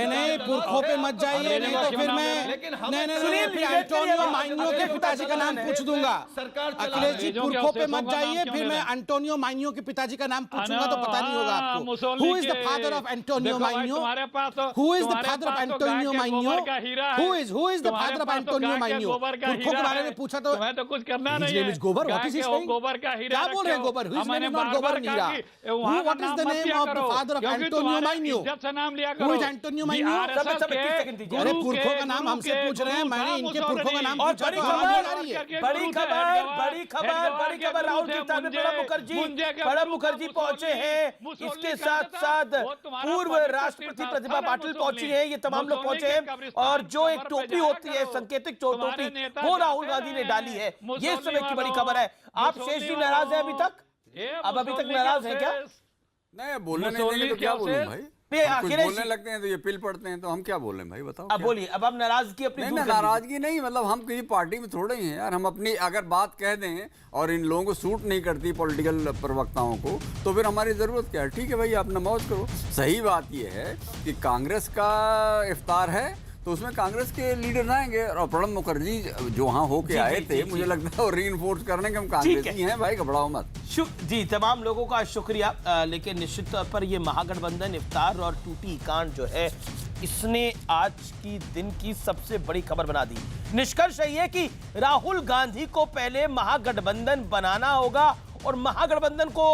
नहीं पुरखों पे मत जाइए, नहीं तो फिर मैं फिर एंटोनियो माइनियो के पिताजी का नाम पूछ दूंगा। अखिलेश जी पुरखों पे मत जाइए, फिर मैं एंटोनियो माइनियो के पिताजी का नाम पूछूंगा तो पता नहीं होगा आपको। Who is the father of Antonio Maigno? Who is the father of Antonio Maigno? Who is the father of Antonio Maigno? पुरखों के बारे में पूछा तो मैं तो कुछ करना नहीं है। गोबर, what is his name? गोबर का हीरा क्या बोल रहे हैं गोबर? His name is not Gobar Mira. What is the name of the father of Antonio Maino? Who is Antonio Maino? अरे पुरखों का नाम हमसे पूछ रहे हैं, मैंने इनके पुरखों का नाम और पूछा। बड़ी खबर राहुल जी प्रणब मुखर्जी पहुंचे हैं। इसके साथ साथ पूर्व राष्ट्रपति प्रतिभा पाटिल पहुंची है। ये तमाम लोग पहुंचे हैं और जो एक टोपी होती है, सांकेतिक टोपी, वो राहुल गांधी ने डाली है। ये समय की बड़ी खबर है। आप शेष जी नाराज हैं अभी तक? अब अभी तक नाराज हैं क्या? नहीं, बोलने नहीं देंगे तो क्या बोलूं भाई? कुछ बोलने लगते हैं तो ये पिल पड़ते हैं, तो हम क्या बोलें भाई, बताओ। अब बोलिए, अब आप नाराजगी अपनी नहीं, नाराजगी नहीं, मतलब हम किसी पार्टी में थोड़े ही हैं यार। हम अपनी अगर बात कह दें और इन लोगों को सूट नहीं करती पॉलिटिकल प्रवक्ताओं को, तो फिर हमारी जरूरत क्या है? ठीक है भाई, अपना मौज करो। सही बात यह है कि कांग्रेस का इफ्तार है तो उसमें कांग्रेस के लीडर आएंगे, और प्रणब मुखर्जी जो वहाँ होके आए थे, मुझे लगता है रीइंफोर्स करने के हम कांग्रेसी हैं भाई, घबराओ मत। जी, तमाम लोगों का शुक्रिया। लेकिन निश्चित तौर पर ये महागठबंधन, इफ्तार और टूटी कांड जो है, इसने आज की दिन की सबसे बड़ी खबर बना दी। निष्कर्ष ये कि राहुल गांधी को पहले महागठबंधन बनाना होगा और महागठबंधन को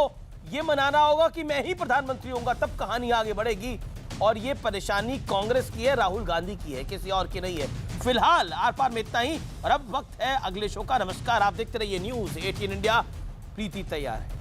ये मनाना होगा कि मैं ही प्रधानमंत्री होऊंगा, तब कहानी आगे बढ़ेगी। और ये परेशानी कांग्रेस की है, राहुल गांधी की है, किसी और की नहीं है। फिलहाल आर पार में इतना ही और अब वक्त है अगले शो का। नमस्कार, आप देखते रहिए न्यूज़ 18 इंडिया। प्रीति तैयार है।